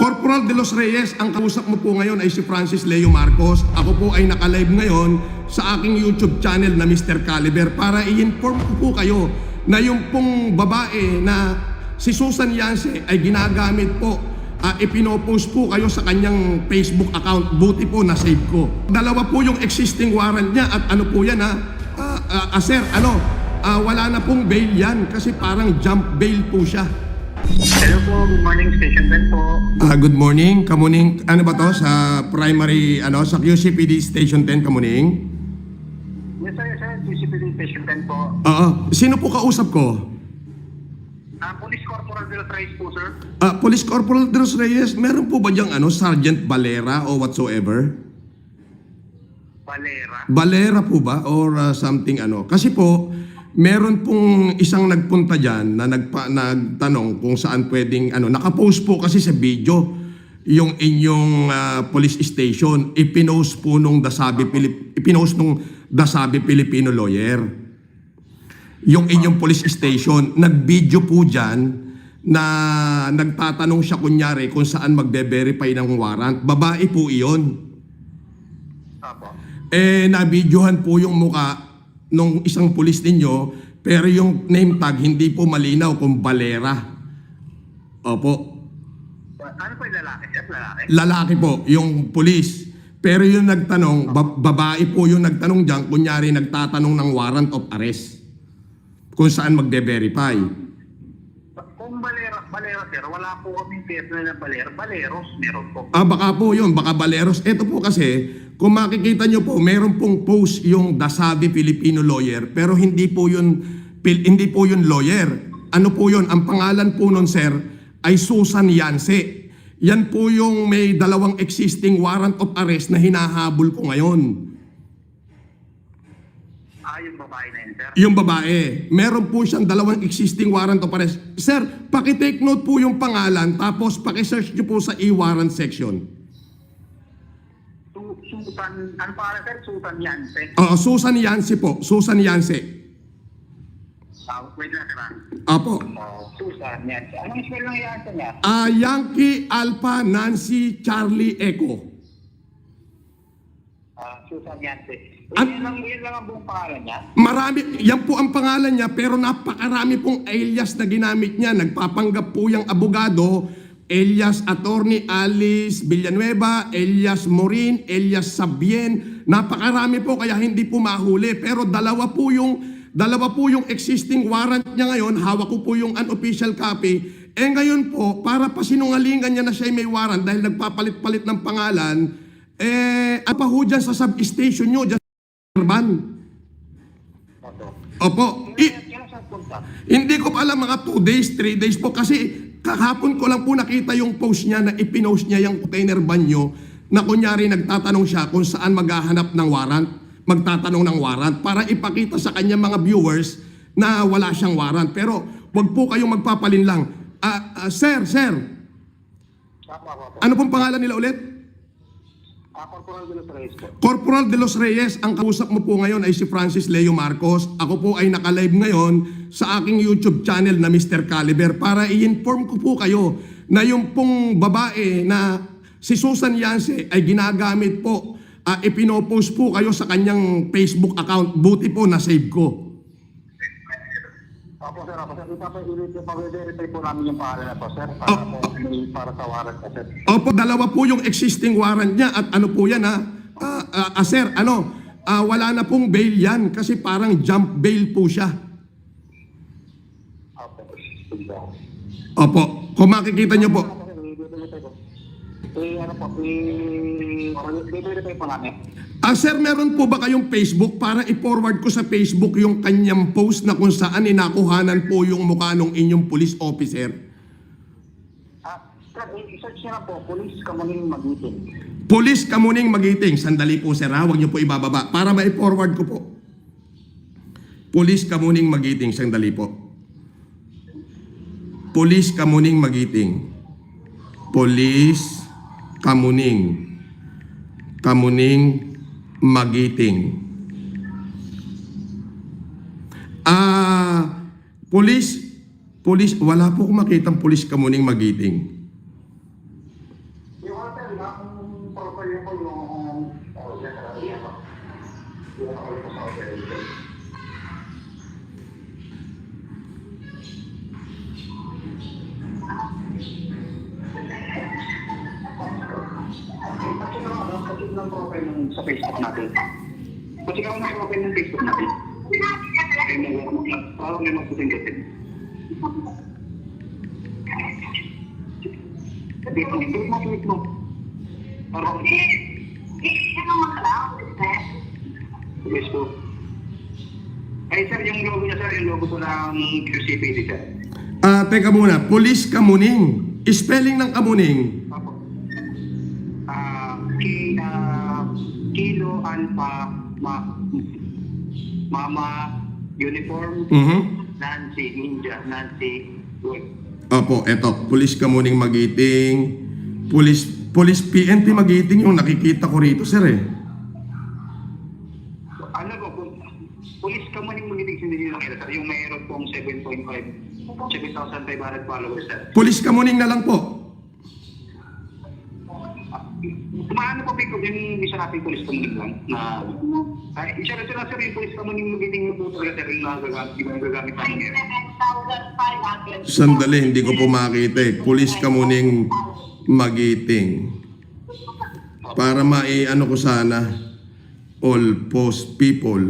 Corporal De Los Reyes, ang kausap mo po ngayon ay si Francis Leo Marcos. Ako po ay naka-live ngayon sa aking YouTube channel na Mr. Caliber para i-inform ko po kayo na yung pong babae na si Susan Yance ay ginagamit po, ipinopost po kayo sa kanyang Facebook account. Buti po na-save ko. Dalawa po yung existing warrant niya at ano po yan sir, wala na pong bail yan kasi parang jump bail po siya. Hello po, good morning, Station 10 po. Good morning, Kamuning. Ano ba to sa primary, sa QCPD Station 10, Kamuning? Yes sir, QCPD Station 10 po. Sino po kausap ko? Police Corporal De Los Reyes po, sir. Police Corporal De Los Reyes, meron po ba diyang Sergeant Valera o whatsoever? Valera? Valera po ba? Or something Kasi po, meron pong isang nagpunta dyan na nagtanong kung saan pwedeng nakapost po kasi sa video yung inyong police station. Ipinost nung Dasabi Filipino lawyer. Yung inyong police station, nag-video po dyan na nagtatanong siya kunyari kung saan magbe-verify ng warrant. Babae po iyon. Apo. Na-videohan po yung muka nung isang pulis ninyo, pero yung name tag hindi po malinaw kung Valera. Opo. Ano po yung lalaki? Lalaki? Lalaki po, yung pulis. Pero yung nagtanong, babae po yung nagtanong dyan, kunyari nagtatanong ng warrant of arrest. Kung saan magde-verify. Kung Valera sir, wala po kaming personal na Valera. Valeros, meron po. Baka po yun, baka Valeros. Ito po kasi, kung makikita nyo po, meron pong post yung Dasabi Filipino lawyer, pero hindi po yun lawyer. Ano po yun? Ang pangalan po nun, sir, ay Susan Yance. Yan po yung may dalawang existing warrant of arrest na hinahabol ko ngayon. Yung babae na yun, sir? Yung babae. Meron po siyang dalawang existing warrant of arrest. Sir, pakitake note po yung pangalan, tapos pakisearch nyo po sa e-warrant section. Susan, ano pangalan sir? Susan Yance? Susan Yance po. Susan Yance. Wait na sir. Apo. Susan Yance. Anong spell ng Yance niya? Yankee Alpha Nancy Charlie Echo. Susan Yance. Yan lang ang buong pangalan niya? Marami, yan po ang pangalan niya, pero napakarami pong alias na ginamit niya. Nagpapanggap po yung abogado, alias Attorney Alice Villanueva, alias Morin, alias Sabien. Napakarami po kaya hindi po mahuli. Pero dalawa po yung existing warrant niya ngayon. Hawak ko po yung unofficial copy. Ngayon po, para pasinungalingan niya na siya may warrant dahil nagpapalit-palit ng pangalan, apa ho dyan sa substation nyo, dyan sa Urban. Opo. Hindi ko pa alam, mga 2 days, 3 days po kasi kahapon ko lang po nakita yung post niya na ipinost niya yung container van nyo na kunyari nagtatanong siya kung saan maghahanap ng warrant, magtatanong ng warrant para ipakita sa kanya mga viewers na wala siyang warrant. Pero wag po kayong magpapalinlang. Sir, ano pong pangalan nila ulit? Corporal De Los Reyes po. Corporal De Los Reyes, ang kausap mo po ngayon ay si Francis Leo Marcos. Ako po ay naka-live ngayon sa aking YouTube channel na Mr. Caliber para i-inform ko po kayo na yung pong babae na si Susan Yance ay ginagamit po, ipinopost po kayo sa kanyang Facebook account. Buti po na-save ko. Opo sir, ipapaverify po namin yung pangalan na po sir para sa warrant po sir. Opo, dalawa po yung existing warrant niya at ano po yan sir, wala na pong bail yan kasi parang jump bail po siya. Opo, kung makikita nyo po. Verify po namin. Sir, meron po ba kayong Facebook para i-forward ko sa Facebook yung kanyang post na kung saan inakuhanan po yung mukha ng inyong police officer? Sir, i-search niya na po, Police Kamuning Magiting. Police Kamuning Magiting. Sandali po sir, huwag niyo po ibababa para ma-forward ko po. Police Kamuning Magiting. Sandali po. Police Kamuning Magiting. Police Kamuning Magiting. Police, wala po akong makitang Police Kamuning Magiting. Yung hotel na, kung proper yung po yung yung ako po sa hotel. Kasi lang profile ng sa Facebook natin. Kasi ako na profile ng Facebook natin. Parang may magputing gatin. Tweet mo. Parang Facebook. Ay sir, yung logo niya sir, yung logo po ng QCPD sir. Teka muna, Police Kamuning. Spelling ng Kamuning. Apo. Kilo Alpha Mama Uniform Nancy Ninja Nancy Wood. Opo, eto, Police Kamuning Magiting. Police PNP Magiting yung nakikita ko rito, sir eh. Ano ba po? Police ka man yung magiting hindi nyo nakita sir. Yung mayroon pong 7,500 followers sir. Police Kamuning na lang po. Maano po Pico, yung isa natin police kamuning lang na isa na sila sir yung police kamuning magiting na po talaga sir yung nagagamit namin ngayon. Sandali, hindi ko po makita eh. Police Kamuning Magiting. Para ano ko sana, all post people.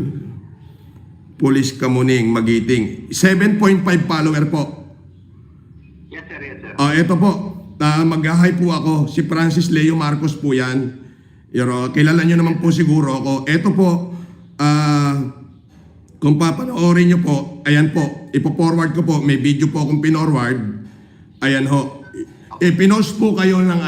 Police Kamuning Magiting. 7.5 follower po. Yes sir, yes sir. Ito po. Mag-hi po ako. Si Francis Leo Marcos po yan. Kilala nyo naman po siguro ako. Ito po, kung papanoorin nyo po, ayan po, ipo-forward ko po, may video po akong pinorward. Ayan ho. Ipinost po kayo ng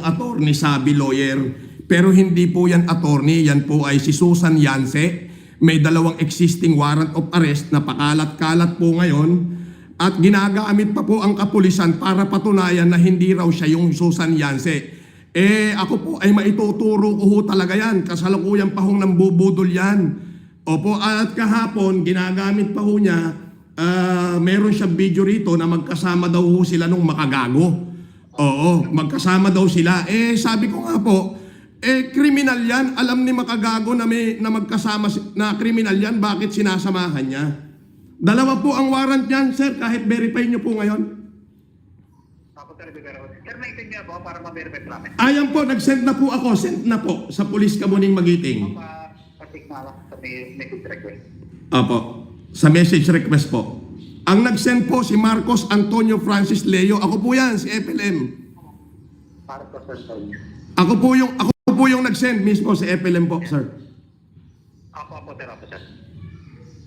attorney Sabi Lawyer. Pero hindi po yan attorney, yan po ay si Susan Yance. May 2 existing warrant of arrest na pakalat-kalat po ngayon. At ginagamit pa po ang kapulisan para patunayan na hindi raw siya yung Susan Yance. Ako po ay maituturo ko ho talaga yan. Kasalukuyan pa hong nambubudol yan. Opo, at kahapon, ginagamit pa ho niya, meron siyang video rito na magkasama daw ho sila nung makagago. Oo, magkasama daw sila. Sabi ko nga po, kriminal yan. Alam ni makagago na magkasama na kriminal yan, bakit sinasamahan niya? 2 po ang warrant niyan, sir, kahit verify niyo po ngayon. Sir, naitin niyo po para ma-verify po namin. Ayan po, nag-send na po ako. Send na po sa Police Kamuning Magiting. Patik na lang sa message request. Opo, sa message request po. Ang nag-send po si Marcos Antonio Francis Leo. Ako po yan, si FLM. Para po sir. Ako po yung nag-send mismo si FLM po, sir. Apo sir.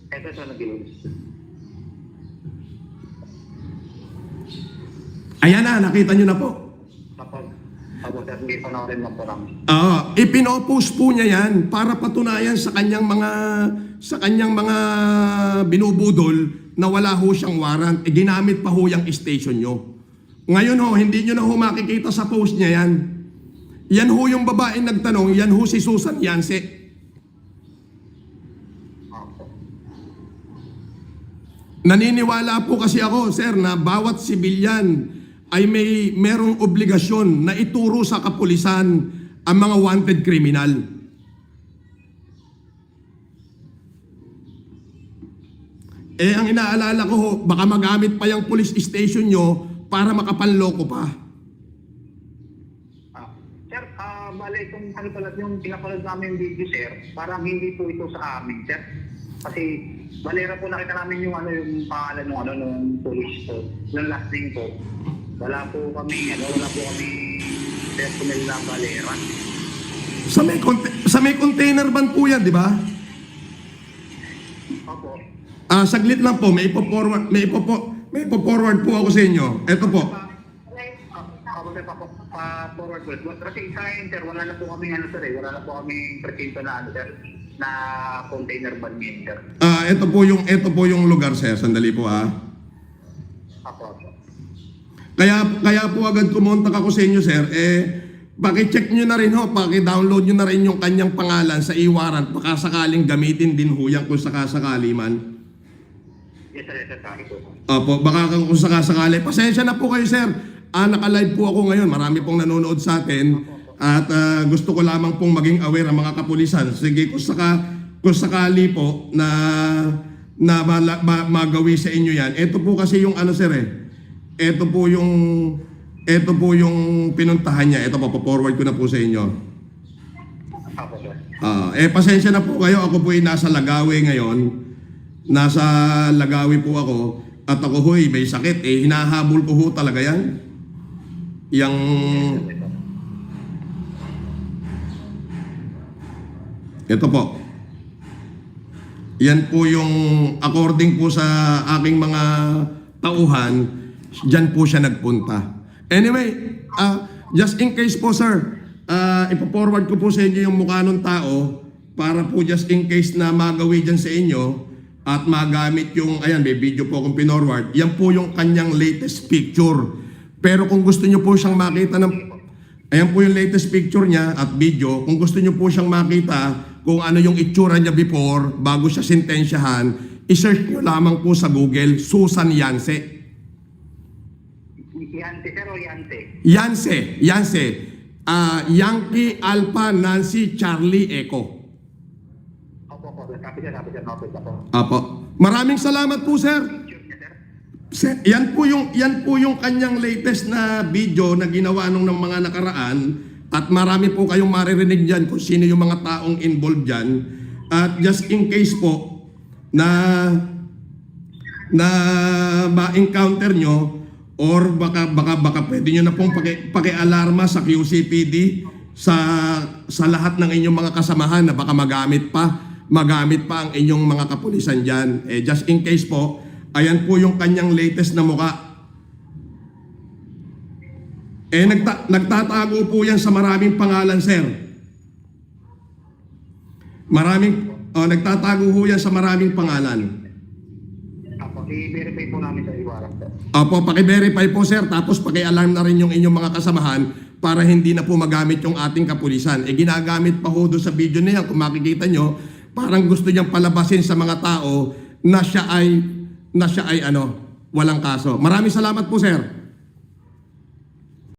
Ito siya nag-iwas. Ayan na, nakita nyo na po. Apo sir, hindi pa na rin lang po namin. Ipinopost po niya yan para patunayan sa kanyang mga binubudol na wala ho siyang warrant. Ginamit pa ho yung station nyo. Ngayon ho, hindi nyo na ho makikita sa post niya yan. Yan ho yung babaeng nagtanong, yan ho si Susan Yance. Naniniwala po kasi ako, sir, na bawat sibilyan ay merong obligasyon na ituro sa kapulisan ang mga wanted criminal. Ang inaalala ko ho, baka magamit pa yung police station nyo para makapanloko pa. Sir, bale itong ano pala yung pinapanood namin video sir, parang hindi po ito sa amin sir. Kasi balera po nakita namin yung pangalan ng police po, yung last name po. Wala po kami personnel na balera. Sa may container van po yan, di ba? Opo. Saglit lang po, may ipo-forward po ako sa inyo. Ito po. Opo sir, forward po. Kasi sa enter, wala na po kami wala na po kami presinto na na container van enter. Ito po yung lugar, sir. Sandali po Opo. Kaya po agad kumontak ako sa inyo, sir. Paki-check nyo na rin ho, paki-download nyo na rin yung kanyang pangalan sa e-warrant. Baka sakaling gamitin din ho yan kung sakasakali man. Yes sir, sorry po. Opo, baka kung sakasakali. Pasensya na po kayo, sir. naka-live po ako ngayon. Marami pong nanonood sa atin. At gusto ko lamang pong maging aware ang mga kapulisan. Sige, kung sakali po na magawi sa inyo yan. Ito po kasi yung ano sir eh. Ito po yung pinuntahan niya. Ito po, forward ko na po sa inyo. Apo, sir. Pasensya na po kayo. Ako po ay nasa Lagawi ngayon. Nasa Lagawi po ako. At ako hoy, may sakit. Hinahabol ko ho talaga yan. Ito po. Yan po yung according po sa aking mga tauhan, dyan po siya nagpunta. Anyway, just in case po sir, ipo-forward ko po sa inyo yung mukha ng tao para po just in case na magawi dyan sa inyo at magamit yung, ayan, may video po akong pinorward. Yan po yung kanyang latest picture. Pero kung gusto nyo po siyang makita ng, ayan po yung latest picture niya at video. Kung gusto nyo po siyang makita kung ano yung itsura niya before, bago siya sintensyahan, isearch nyo lamang po sa Google, Susan Yance. Yante, sir, o Yante? Yance. Yankee Alpha Nancy Charlie Echo. Opo, sir. Copy, sir. Noted ako. Apo. Maraming salamat po, sir. Picture niya, sir. Yan po yung kanyang latest na video na ginawa nung ng mga nakaraan at marami po kayong maririnig diyan kung sino yung mga taong involved diyan. At just in case po na ma-encounter nyo or baka pwede nyo na pong paki-alarma sa QCPD sa lahat ng inyong mga kasamahan na baka magamit pa ang inyong mga kapulisan dyan. Just in case po, ayan po yung kanyang latest na muka. Nagtatago po yan sa maraming pangalan, sir. Nagtatago po yan sa maraming pangalan. Apo, i-verify po namin sa iwarang, sir. Opo, paki-verify po, sir. Tapos paki-alarm na rin yung inyong mga kasamahan para hindi na po magamit yung ating kapulisan. Ginagamit pa ho doon sa video na yan. Kung makikita nyo, parang gusto niyang palabasin sa mga tao na siya ay walang kaso. Maraming salamat po, sir.